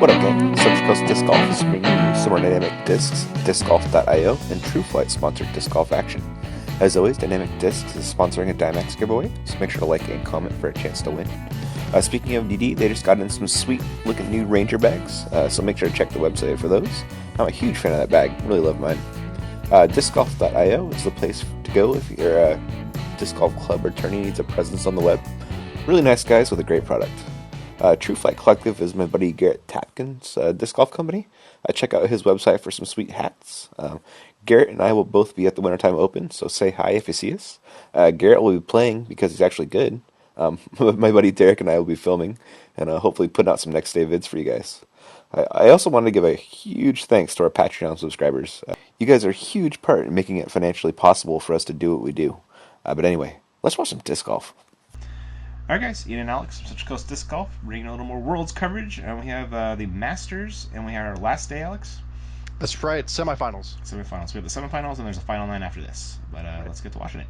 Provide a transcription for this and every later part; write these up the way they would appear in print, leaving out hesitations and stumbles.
What up, gang? Central Coast Disc Golf is bringing you some more dynamic discs, discgolf.io, and TrueFlight sponsored disc golf action. As always, Dynamic Discs is sponsoring a Dimax giveaway, so make sure to like and comment for a chance to win. Speaking of DD, they just got in some sweet looking new Ranger bags, so make sure to check the website for those. I'm a huge fan of that bag, really love mine. Discgolf.io is the place to go if you're a disc golf club or tourney needs a presence on the web. Really nice guys with a great product. True Flight Collective is my buddy Garrett Tapkin's disc golf company. Check out his website for some sweet hats. Garrett and I will both be at the Wintertime Open, so say hi if you see us. Garrett will be playing because he's actually good. My buddy Derek and I will be filming and hopefully putting out some next day vids for you guys. I also wanted to give a huge thanks to our Patreon subscribers. You guys are a huge part in making it financially possible for us to do what we do. But anyway, let's watch some disc golf. Alright guys, Ian and Alex from Central Coast Disc Golf, bringing a little more Worlds coverage, and we have the Masters, and we have our last day, Alex? That's right, semifinals. Semifinals. We have the semifinals, and there's a final 9 after this, but let's get to watching it.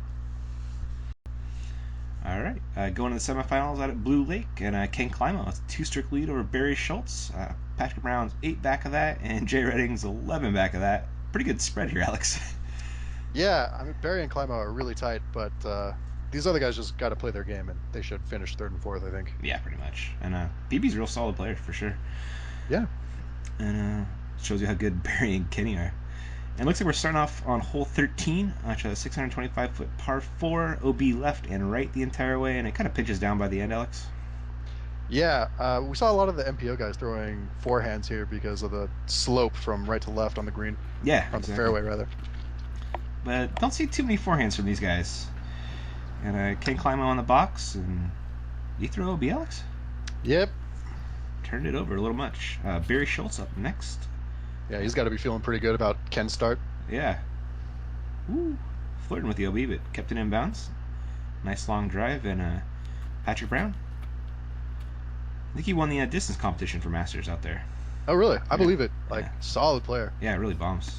Alright, going to the semifinals out at Blue Lake, and Ken Climo, it's a 2-stroke lead over Barry Schultz. Patrick Brown's 8 back of that, and Jay Redding's 11 back of that. Pretty good spread here, Alex. Yeah, I mean, Barry and Climo are really tight, but these other guys just got to play their game, and they should finish 3rd and 4th, I think. Yeah, pretty much. And BB's a real solid player, for sure. Yeah. And shows you how good Barry and Kenny are. And it looks like we're starting off on hole 13, which is a 625-foot par 4, OB left and right the entire way, and it kind of pinches down by the end, Alex. Yeah, we saw a lot of the MPO guys throwing forehands here because of the slope from right to left on the green. Yeah, on the fairway, rather. But don't see too many forehands from these guys. And Ken Climo on the box, and you throw OB, Alex? Yep. Turned it over a little much. Barry Schultz up next. Yeah, he's got to be feeling pretty good about Ken's start. Yeah. Woo. Flirting with the OB, but kept it in bounds. Nice long drive, and Patrick Brown. I think he won the distance competition for Masters out there. Oh, really? I believe it. Yeah. Solid player. Yeah, really bombs.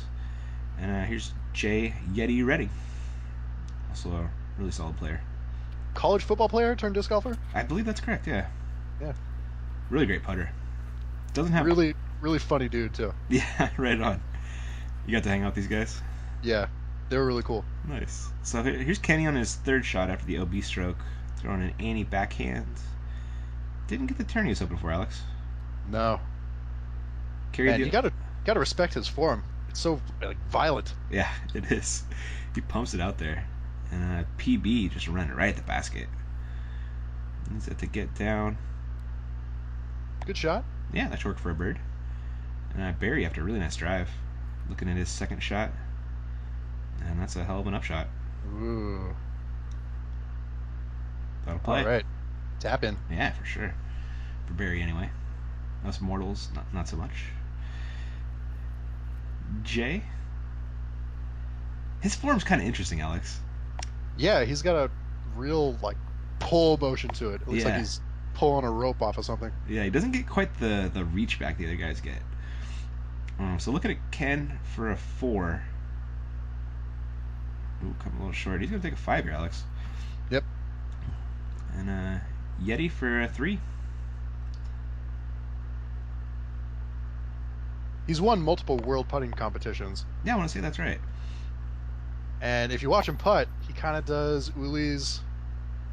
And here's Jay Yeti Redding. Also a really solid player. College football player turned disc golfer? I believe that's correct, yeah. Yeah. Really great putter. Doesn't have... Really funny dude, too. Yeah, right on. You got to hang out with these guys? Yeah, they were really cool. Nice. So here's Kenny on his 3rd shot after the OB stroke. Throwing an Annie backhand. Didn't get the turn he was hoping for, Alex. No. Man, you gotta respect his form. It's so violent. Yeah, it is. He pumps it out there. And PB just ran it right at the basket. Needs it to get down. Good shot. Yeah, that should work for a bird. And Barry after a really nice drive. Looking at his 2nd shot. And that's a hell of an upshot. Ooh. That'll play. All right. Tap in. Yeah, for sure. For Barry, anyway. Us mortals, not so much. Jay? His form's kind of interesting, Alex. Yeah, he's got a real, pull motion to it. It looks like he's pulling a rope off of something. Yeah, he doesn't get quite the reach back the other guys get. So looking at Ken for a 4. Ooh, come a little short. He's going to take a 5 here, Alex. Yep. And Yeti for a 3. He's won multiple world putting competitions. Yeah, I want to say that's right. And if you watch him putt, he kind of does Uli's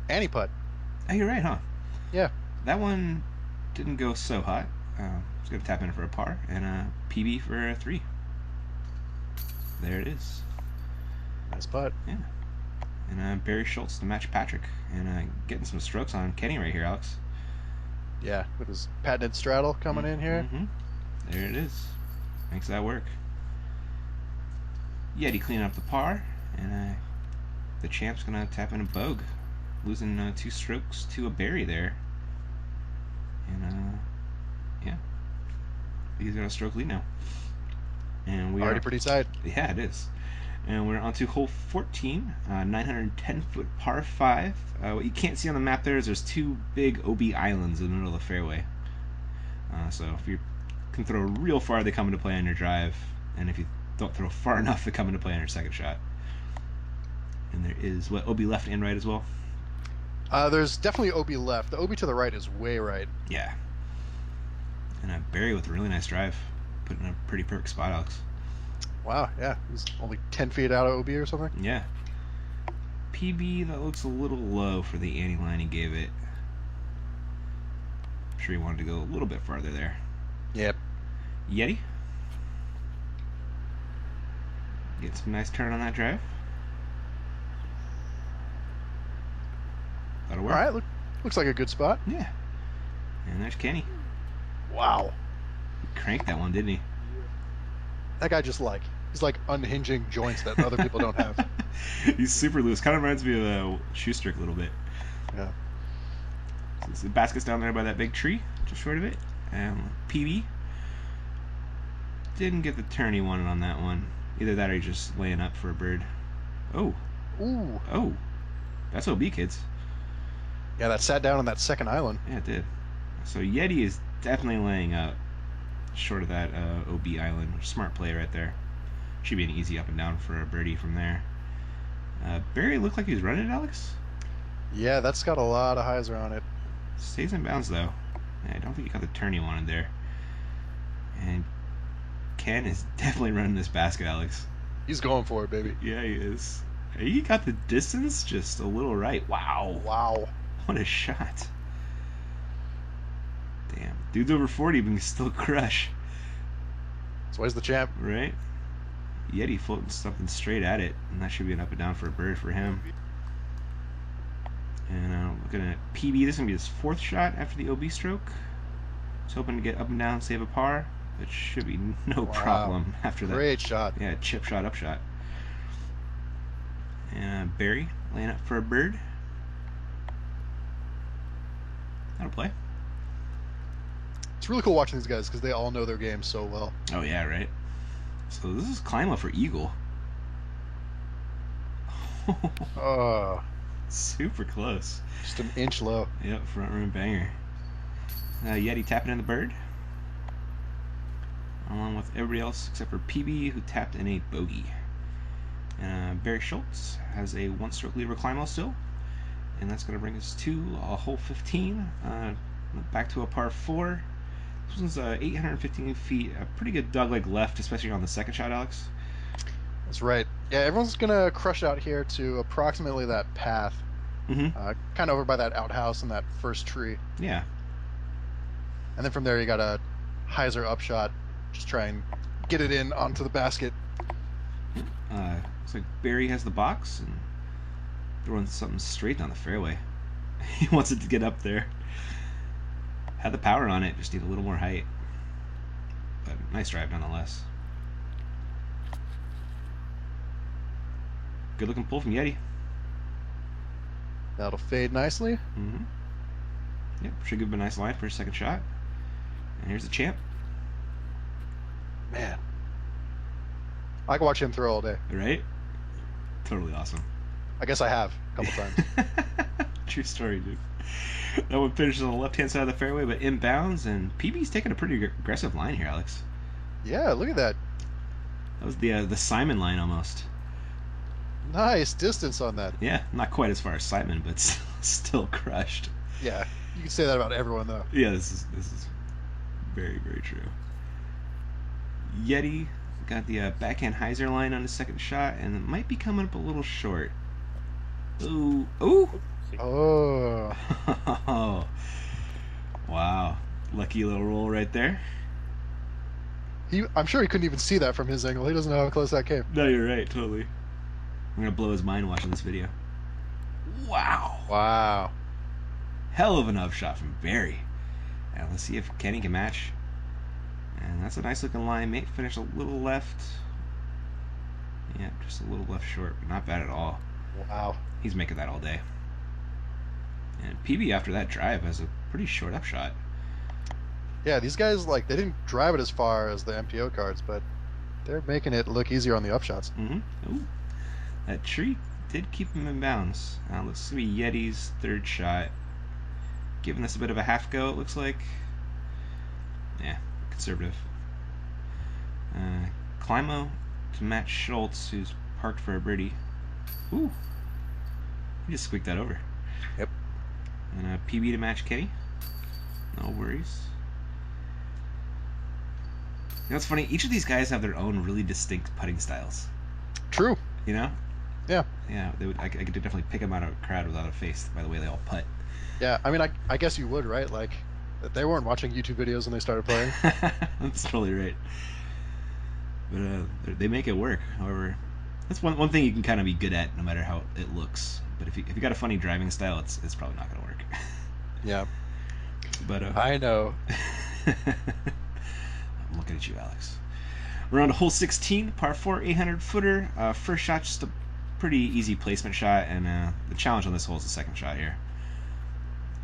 Annie putt. Oh, you're right, huh? Yeah. That one didn't go so hot. He's going to tap in for a par. And a PB for a 3. There it is. Nice putt. Yeah. And Barry Schultz to match Patrick. And getting some strokes on Kenny right here, Alex. Yeah, with his patented straddle coming in here. Mm-hmm. There it is. Makes that work. Yeti cleaning up the par. And the champ's going to tap in a bogue. Losing 2 strokes to a Barry there. And yeah. He's got a stroke lead now. And we already are pretty tight. Yeah, it is. And we're on to hole 14, 910-foot par 5. What you can't see on the map there is there's 2 big OB islands in the middle of the fairway. So if you can throw real far, they come into play on your drive. And if you don't throw far enough, they come into play on your 2nd shot. And there is, OB left and right as well? There's definitely OB left. The OB to the right is way right. Yeah. And Barry with a really nice drive. Putting a pretty perfect spot, Alex. Wow, yeah. He's only 10 feet out of OB or something. Yeah. PB, that looks a little low for the ante line he gave it. I'm sure he wanted to go a little bit farther there. Yep. Yeti. Get some nice turn on that drive. That'll work. All right, looks like a good spot. Yeah. And there's Kenny. Wow. He cranked that one, didn't he? That guy just he's like unhinging joints that other people don't have. He's super loose. Kind of reminds me of Schuster a little bit. Yeah. So the basket's down there by that big tree, just short of it. And PB didn't get the turn he wanted on that one. Either that or he's just laying up for a bird. Oh. Ooh. Oh. That's OB, kids. Yeah, that sat down on that second island. Yeah, it did. So Yeti is definitely laying up short of that OB island. Smart play right there. Should be an easy up and down for a birdie from there. Barry looked like he was running it, Alex. Yeah, that's got a lot of hyzer on it. Stays in bounds though. I don't think he got the turn he wanted there. And Ken is definitely running this basket, Alex. He's going for it, baby. Yeah, he is. He got the distance just a little right. Wow. Wow. What a shot. Damn. Dude's over 40 but can still crush. That's why he's the champ. Right? Yeti floating something straight at it. And that should be an up and down for a bird for him. And looking at PB, this is going to be his fourth shot after the OB stroke. He's hoping to get up and down, save a par. But should be no problem after that. Great shot. Yeah, chip shot, up shot. And Barry laying up for a bird. That'll play. It's really cool watching these guys because they all know their game so well. Oh, yeah, right? So this is Climo for Eagle. Super close. Just an inch low. Yep, front rim banger. Yeti tapping in the bird. Along with everybody else except for PB, who tapped in a bogey. Barry Schultz has a one-stroke lead over Climo still. And that's going to bring us to a hole 15. Back to a par 4. This one's 815 feet. A pretty good dogleg left, especially on the second shot, Alex. That's right. Yeah, everyone's going to crush out here to approximately that path. Mm-hmm. Kind of over by that outhouse and that first tree. Yeah. And then from there you got a hyzer upshot. Just try and get it in onto the basket. Looks like Barry has the box and throwing something straight down the fairway. He wants it to get up there. Had the power on it, just need a little more height. But nice drive nonetheless. Good looking pull from Yeti. That'll fade nicely. Mm-hmm. Yep, should give him a nice line for his second shot. And here's the champ. Man. I can watch him throw all day. Right? Totally awesome. I guess I have a couple times. True story, dude. That one finishes on the left-hand side of the fairway, but inbounds, and PB's taking a pretty aggressive line here, Alex. Yeah, look at that. That was the Simon line almost. Nice distance on that. Yeah, not quite as far as Simon, but still crushed. Yeah, you can say that about everyone, though. Yeah, this is very, very true. Yeti got the backhand hyzer line on his second shot, and it might be coming up a little short. Ooh. Ooh! Oh. Wow. Lucky little roll right there. I'm sure he couldn't even see that from his angle. He doesn't know how close that came. No, you're right, totally. I'm going to blow his mind watching this video. Wow. Wow. Hell of an upshot from Barry. And let's see if Kenny can match. And that's a nice looking line. May finish a little left. Yeah, just a little left short, but not bad at all. Wow. He's making that all day. And PB after that drive has a pretty short upshot. Yeah, these guys, they didn't drive it as far as the MPO cards, but they're making it look easier on the upshots. Mm-hmm. Ooh. That tree did keep him in bounds. Looks to be Yeti's third shot. Giving this a bit of a half go, it looks like. Yeah, conservative. Climo to match Schultz, who's parked for a birdie. Ooh. He just squeaked that over. Yep. And PB to match Kenny. No worries. know, it's funny. Each of these guys have their own really distinct putting styles. True. You know? Yeah. Yeah. I could definitely pick them out of a crowd without a face by the way they all putt. Yeah. I mean, I guess you would, right? Like, they weren't watching YouTube videos when they started playing. That's totally right. But they make it work. However, that's one thing you can kind of be good at, no matter how it looks. But if you got a funny driving style, it's probably not going to work. Yeah. But I know. I'm looking at you, Alex. We're on to hole 16, par 4, 800 footer. First shot, just a pretty easy placement shot, and the challenge on this hole is the second shot here.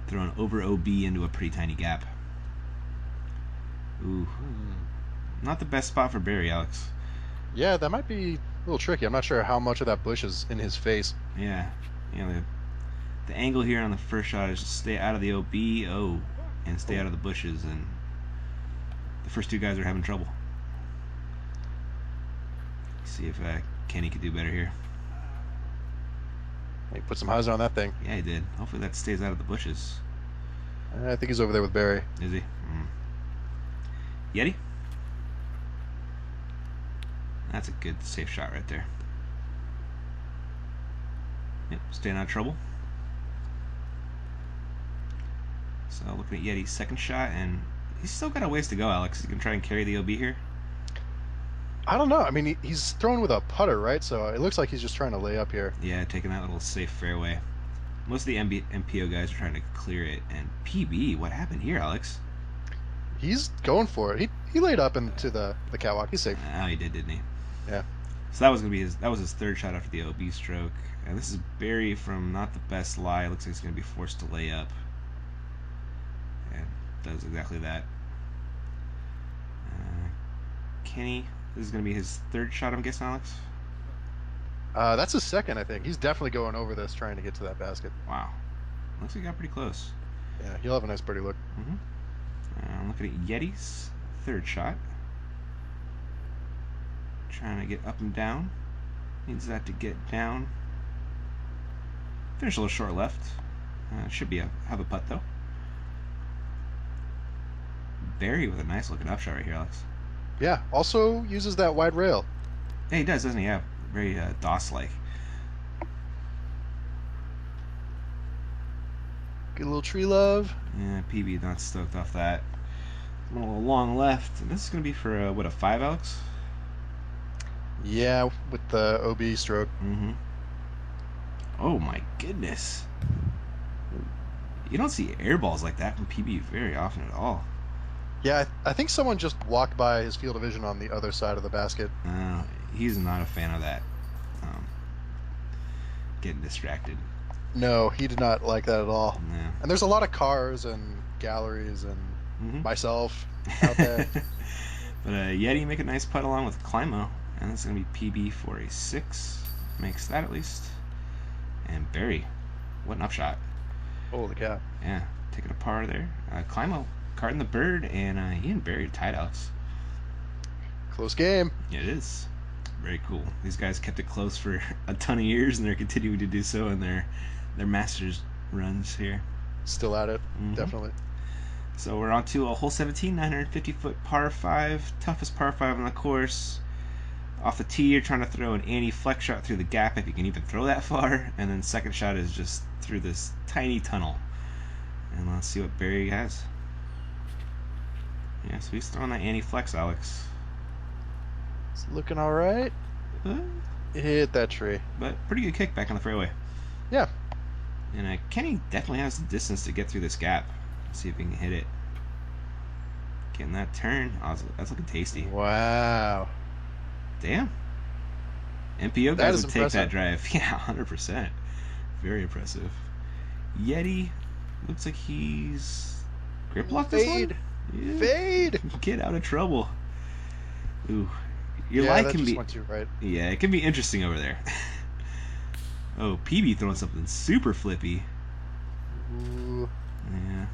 Throwing over OB into a pretty tiny gap. Ooh, not the best spot for Barry, Alex. Yeah, that might be a little tricky. I'm not sure how much of that bush is in his face. Yeah, you know, the angle here on the first shot is just stay out of the OB, and stay out of the bushes, and the first two guys are having trouble. See if Kenny could do better here. He put some hyzer on that thing. Yeah, he did. Hopefully that stays out of the bushes. I think he's over there with Barry. Is he? Yeti? That's a good safe shot right there. Yep, staying out of trouble. So looking at Yeti's second shot, and he's still got a ways to go, Alex. He's going to try and carry the OB here. I don't know. I mean, he's throwing with a putter, right? So it looks like he's just trying to lay up here. Yeah, taking that little safe fairway. Most of the MPO guys are trying to clear it. And PB, what happened here, Alex? He's going for it. He laid up into the catwalk. He's safe. Oh, he did, didn't he? Yeah. So that was his third shot after the OB stroke. And this is Barry from not the best lie. Looks like he's going to be forced to lay up. And does exactly that. Kenny, this is going to be his third shot, I'm guessing, Alex? That's his second, I think. He's definitely going over this, trying to get to that basket. Wow. Looks like he got pretty close. Yeah, he'll have a nice birdie look. I'm looking at Yeti's third shot. Trying to get up and down. Needs that to get down. Finish a little short left. Should be have a putt though. Barry with a nice looking upshot right here, Alex. Yeah, also uses that wide rail. Yeah, he does, doesn't he? Yeah, very DOS-like. Get a little tree love. Yeah, PB not stoked off that. A little long left. And this is going to be for, what, a 5, Alex? Yeah, with the OB stroke. Oh, my goodness. You don't see air balls like that from PB very often at all. Yeah, I think someone just walked by his field of vision on the other side of the basket. He's not a fan of that. Getting distracted. No, he did not like that at all. No. And there's a lot of cars and galleries and myself out there. But Yeti make a nice putt along with Climo. And this is going to be PB for a 6. Makes that at least. And Barry, what an upshot. Holy cow. Yeah, taking a par there. Climo carding the bird, and he and Barry are tied, Alex. Close game. Yeah, it is. Very cool. These guys kept it close for a ton of years, and they're continuing to do so in their Masters runs here. Still at it, definitely. So we're on to a hole 17, 950-foot par 5. Toughest par 5 on the course. Off the tee, you're trying to throw an anti-flex shot through the gap if you can even throw that far. And then second shot is just through this tiny tunnel. And let's see what Barry has. Yeah, so he's throwing that anti-flex, Alex. It's looking all right. It hit that tree. But pretty good kick back on the fairway. Yeah. And Kenny definitely has the distance to get through this gap. Let's see if he can hit it. Getting that turn. Oh, that's looking tasty. Wow. Damn. MPO guys would take that drive. Yeah, 100%. Very impressive. Yeti looks like he's grip locked this one. Yeah. Fade. Get out of trouble. Ooh. Your yeah, light that can just be went too right. Yeah, it can be interesting over there. Oh, PB throwing something super flippy. Ooh. Yeah.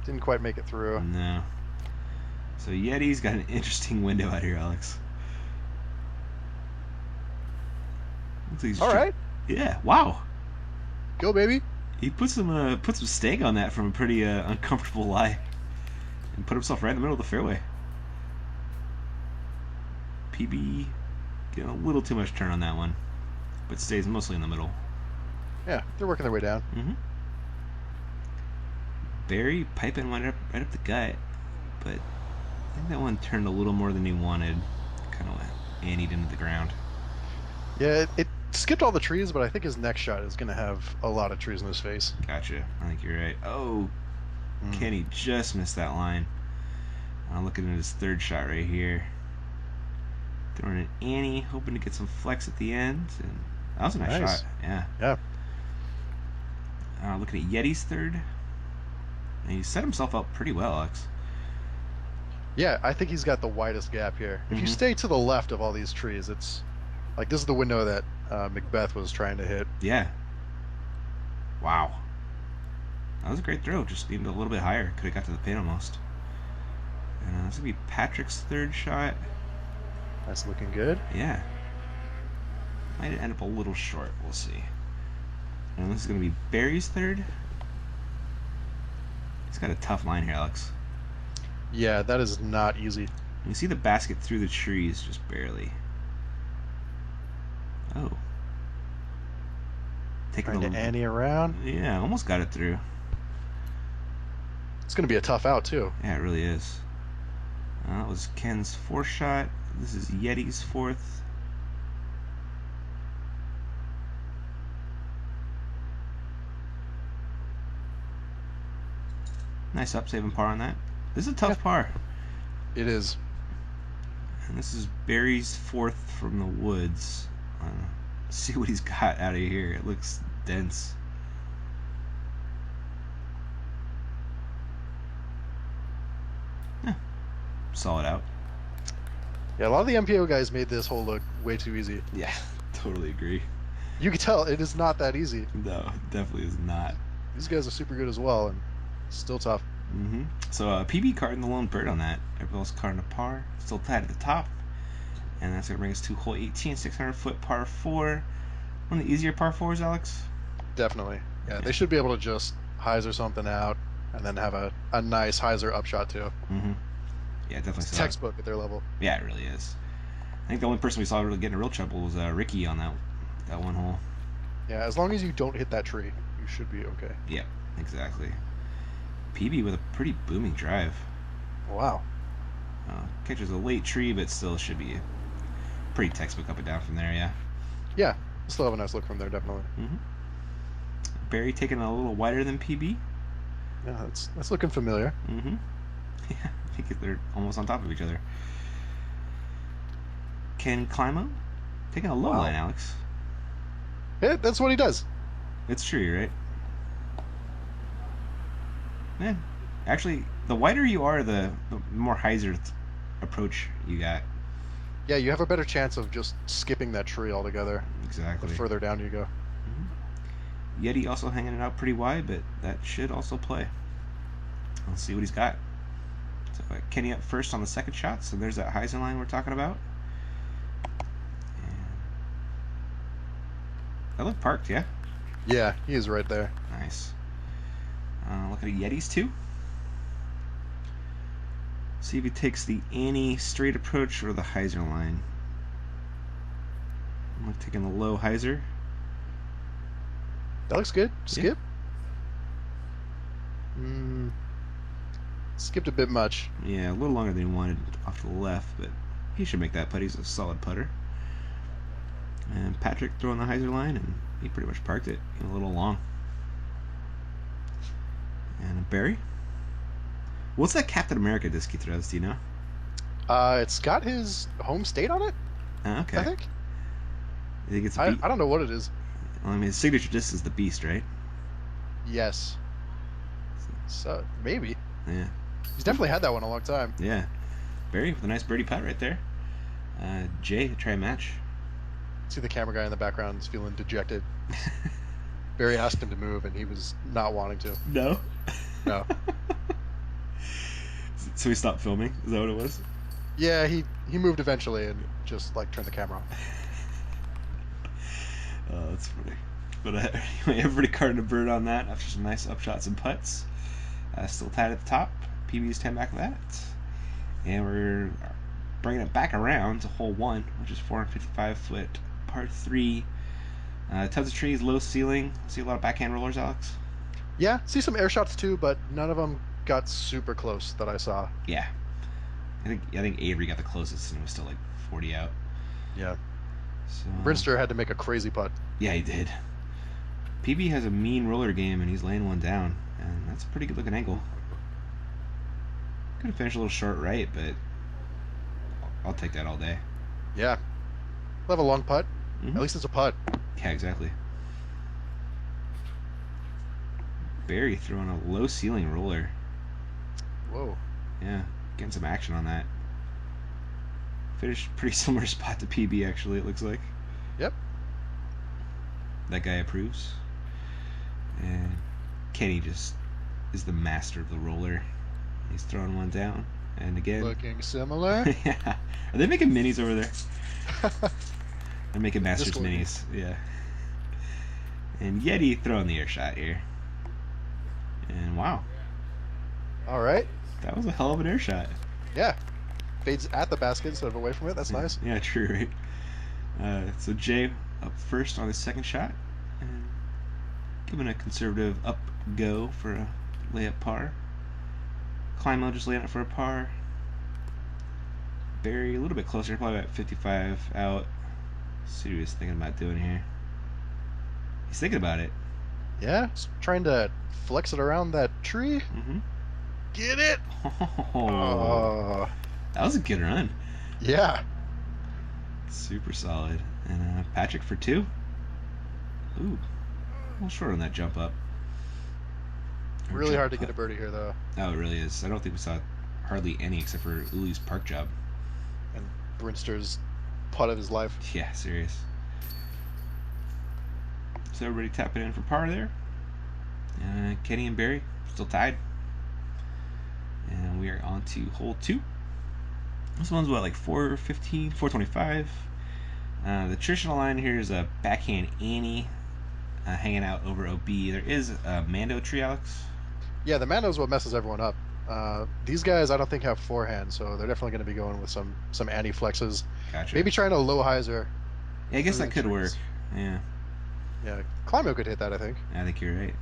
Didn't quite make it through. No. So Yeti's got an interesting window out here, Alex. All right. Yeah. Wow. Go, baby. He put some stake on that from a pretty uncomfortable lie, and put himself right in the middle of the fairway. PB getting a little too much turn on that one, but stays mostly in the middle. Yeah, they're working their way down. Mm-hmm. Barry piping right up the gut, but I think that one turned a little more than he wanted. Kind of anteed into the ground. Yeah, it skipped all the trees, but I think his next shot is going to have a lot of trees in his face. Gotcha. I think you're right. Oh, Kenny just missed that line. I'm looking at his third shot right here. Throwing an ante, hoping to get some flex at the end. And that was a nice shot. Yeah. Yeah. Looking at Yeti's third. And he set himself up pretty well, Alex. Yeah, I think he's got the widest gap here. If you Mhm. stay to the left of all these trees, it's like this is the window that Macbeth was trying to hit. Yeah. Wow. That was a great throw. Just being a little bit higher. Could have got to the pin almost. And this will be Patrick's third shot. That's looking good. Yeah. Might end up a little short. We'll see. And this is going to be Barry's third. He's got a tough line here, Alex. Yeah, that is not easy. You see the basket through the trees, just barely. Oh. Taking Trying the to ante around. Yeah, almost got it through. It's going to be a tough out, too. Yeah, it really is. That was Ken's fourth shot. This is Yeti's fourth. Nice up saving par on that. This is a tough par. It is. And this is Barry's fourth from the woods. Let's see what he's got out of here. It looks dense. Yeah. Solid out. Yeah, a lot of the MPO guys made this hole look way too easy. Yeah, totally agree. You can tell it is not that easy. No, it definitely is not. These guys are super good as well, and still tough. Mm-hmm. So PB carding the lone bird on that. Everybody else carding a par. Still tied at the top. And that's going to bring us to hole 18, 600-foot par 4. One of the easier par 4s, Alex? Definitely. Yeah, they should be able to just hyzer something out and then have a nice hyzer upshot, too. Mm-hmm. Yeah, definitely. It's textbook at their level. Yeah, it really is. I think the only person we saw really get in real trouble was Ricky on that one hole. Yeah, as long as you don't hit that tree, you should be okay. Yep, exactly. PB with a pretty booming drive. Wow. Catches a late tree, but still should be pretty textbook up and down from there, yeah. Yeah, still have a nice look from there, definitely. Mm-hmm. Barry taking a little wider than PB. Yeah, that's looking familiar. Mm-hmm. Yeah, I think they're almost on top of each other. Ken Climo taking a low line, Alex. Yeah, that's what he does. It's true, right? Man, actually, the wider you are, the more hyzer approach you got. Yeah, you have a better chance of just skipping that tree altogether. Exactly. The further down you go. Mm-hmm. Yeti also hanging it out pretty wide, but that should also play. Let's see what he's got. So Kenny up first on the second shot, so there's that hyzer line we're talking about. And that looked parked, yeah? Yeah, he is right there. Nice. Looking at Yetis too. See if he takes the ante straight approach or the hyzer line. I'm taking the low hyzer. That looks good. Yeah. Skip. Skipped a bit much. Yeah, a little longer than he wanted off to the left, but he should make that putt. He's a solid putter. And Patrick throwing the hyzer line, and he pretty much parked it. A little long. And Barry. What's that Captain America disc he throws? Do you know? It's got his home state on it. Okay. I think. You think it's a I beast? don't know what it is. Well, I mean, his signature disc is the Beast, right? Yes. So maybe Yeah. he's definitely had that one a long time. Yeah. Barry with a nice birdie putt right there. Jay, try a match. See the camera guy in the background is feeling dejected. Barry asked him to move, and he was not wanting to. No. No. So he stopped filming? Is that what it was? Yeah, he moved eventually and just like turned the camera off. Oh, that's funny. But anyway, everybody carded a bird on that after some nice upshots and putts. Still tied at the top. PB's 10 back of that. And we're bringing it back around to hole 1, which is 455 foot par 3. Tons of trees, low ceiling. See a lot of backhand rollers, Alex? Yeah, see some air shots too, but none of them got super close that I saw. Yeah. I think Avery got the closest and it was still like 40 out. Yeah. So Brinster had to make a crazy putt. yeah, he did. PB has a mean roller game and he's laying one down, and that's a pretty good looking angle. Could have finished a little short right, but I'll take that all day. Yeah. We'll have a long putt. Mhm. At least it's a putt. Yeah, exactly. Barry throwing a low ceiling roller. Whoa. Yeah, getting some action on that. Finished pretty similar spot to PB, actually, it looks like. Yep. That guy approves. And Kenny just is the master of the roller. He's throwing one down. And again. Looking similar. Yeah. Are they making minis over there? They're making Masters Discord. minis. Yeah. And Yeti throwing the air shot here. And wow. All right. That was a hell of an air shot. Yeah. Fades at the basket instead of away from it. That's nice. Yeah, true, right? So Jay up first on his second shot. And giving a conservative up go for a layup par. Climo just laying it for a par. Barry a little bit closer, probably about 55 out. See what he's thinking about doing here. He's thinking about it. Yeah. Just trying to flex it around that tree. Mm-hmm. Get it. Oh, that was a good run. Yeah. Super solid. And Patrick for 2. Ooh, a little short on that jump up. Or Really jump hard to putt. get a birdie here, though. Oh, it really is. I don't think we saw hardly any except for Uli's park job. And Brinster's putt of his life. Yeah, serious. So everybody tapping in for par there. Kenny and Barry still tied. And we are on to hole 2. This one's what, like 415, 425. The traditional line here is a backhand Annie hanging out over OB. There is a Mando tree, Alex. Yeah, the Mando's what messes everyone up. These guys, I don't think, have forehand, so they're definitely going to be going with some anti-flexes. Gotcha. Maybe trying a low hyzer. Yeah, I guess through that the could work. trees. Yeah, Yeah, Climo could hit that, I think. I think you're right.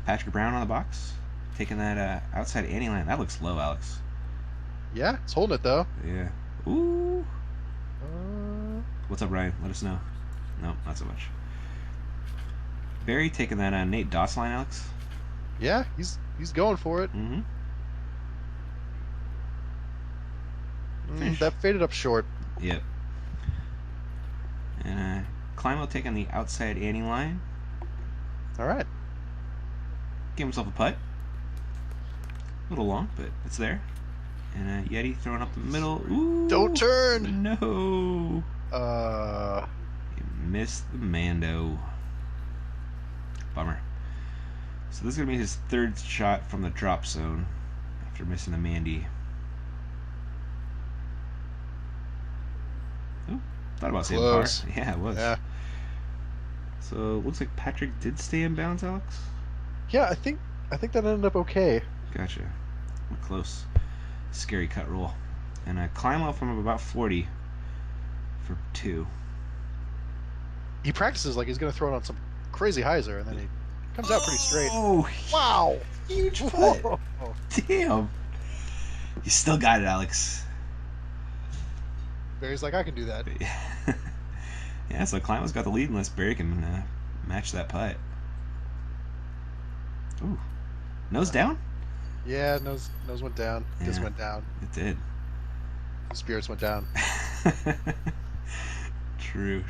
Patrick Brown on the box. Taking that outside Annie line. That looks low, Alex. Yeah, it's holding it, though. Yeah. Ooh. Uh, What's up, Ryan? Let us know. No, not so much. Barry taking that Nate Doss line, Alex. yeah, he's going for it. Mm-hmm. Finish. That faded up short. Yep. And Climo taking the outside Annie line. All right. Give himself a putt. A little long, but it's there. And Yeti throwing up the middle. Ooh. Don't turn. No. Uh, You missed the Mando. Bummer. So this is going to be his 3rd shot from the drop zone after missing the Mandy. Ooh, thought about saying par. Close. Yeah, it was. yeah. So it looks like Patrick did stay in bounds, Alex. Yeah, I think that ended up okay. Gotcha. We're close. Scary cut roll. And I climb up from about 40 for 2. He practices like he's going to throw it on some crazy hyzer, and then he comes out pretty straight. Oh, Wow. huge putt. Whoa. Damn. You still got it, Alex. Barry's like, I can do that. Yeah, so Climo's got the lead unless Barry can match that putt. Ooh. Nose down? Yeah, nose went down. This Yeah. went down. It did. Spirits went down. True.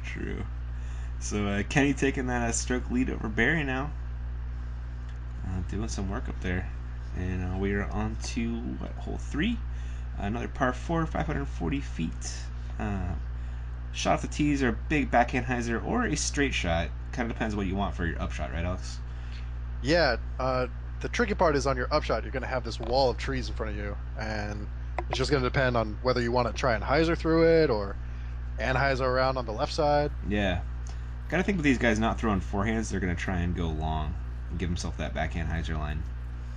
So Kenny taking that stroke lead over Barry now. Doing some work up there. And we are on to hole 3. Another par 4, 540 feet. Shot off the tees or a big backhand hyzer or a straight shot. Kind of depends what you want for your upshot, right, Alex? Yeah, the tricky part is on your upshot, you're going to have this wall of trees in front of you, and it's just going to depend on whether you want to try and hyzer through it or hyzer around on the left side. Yeah. Gotta think with these guys not throwing forehands, they're going to try and go long and give himself that backhand hyzer line.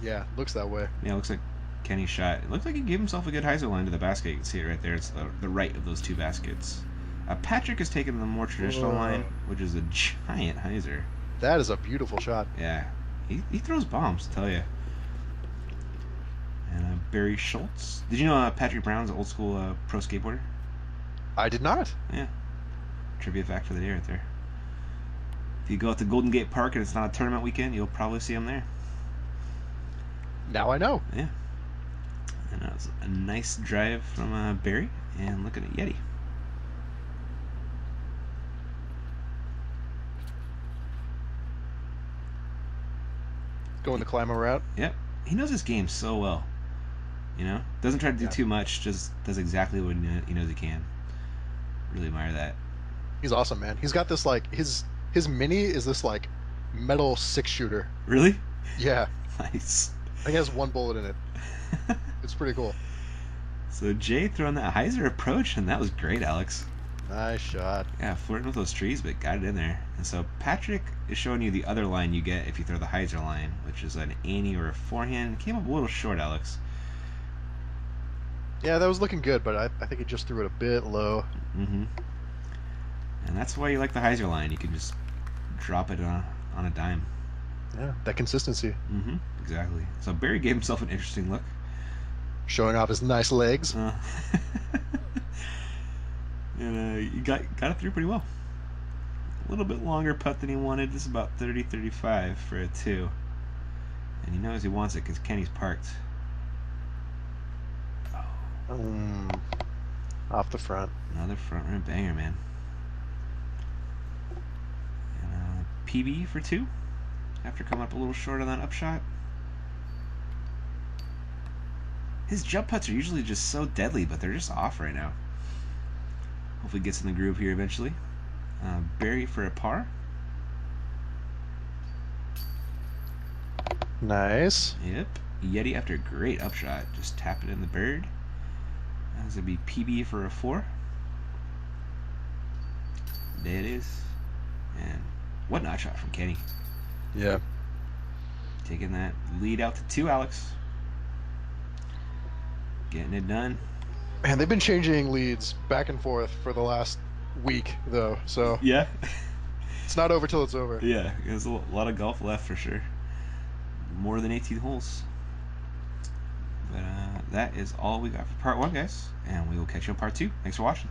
Yeah, looks that way. Yeah, looks like Kenny's shot. It looked like he gave himself a good hyzer line to the basket. You can see it right there. It's the right of those two baskets. Patrick has taken the more traditional Whoa. line, which is a giant hyzer. That is a beautiful shot. Yeah, he throws bombs, I tell you. And Barry Schultz. Did you know Patrick Brown's an old school pro skateboarder? I did not. Yeah. Trivia fact for the day right there. If you go out to Golden Gate Park and it's not a tournament weekend, you'll probably see him there. Now I know. Yeah. And that was a nice drive from Barry. And look at it, Yeti. Going the Climo route. Yep. He knows his game so well. You know? Doesn't try to do too much, just does exactly what he knows he can. Really admire that. He's awesome, man. He's got this like his mini is this like metal 6-shooter. Really? Yeah. Nice. I think it has one bullet in it. It's pretty cool. So Jay throwing that hyzer approach, and that was great, Alex. Nice shot. Yeah, flirting with those trees, but got it in there. And so Patrick is showing you the other line you get if you throw the hyzer line, which is an Annie or a forehand. Came up a little short, Alex. Yeah, that was looking good, but I think he just threw it a bit low. Mm-hmm. And that's why you like the hyzer line. You can just drop it on a dime. Yeah, that consistency. Mm-hmm. Exactly. So Barry gave himself an interesting look. Showing off his nice legs. And he got it through pretty well. A little bit longer putt than he wanted. This is about 30-35 for a 2. And he knows he wants it because Kenny's parked. Off the front. Another front rim banger, man. And PB for 2 after coming up a little short on that upshot. His jump putts are usually just so deadly, but they're just off right now. Hopefully gets in the groove here eventually. Barry for a par. Nice. Yep. Yeti after a great upshot. Just tap it in the bird. That's going to be PB for a 4. There it is. And what not shot from Kenny. Yeah. Taking that lead out to 2, Alex. Getting it done. Man, they've been changing leads back and forth for the last week, though, so Yeah. it's not over till it's over. Yeah, there's a lot of golf left for sure. More than 18 holes. But that is all we got for part 1, guys. And we will catch you on part 2. Thanks for watching.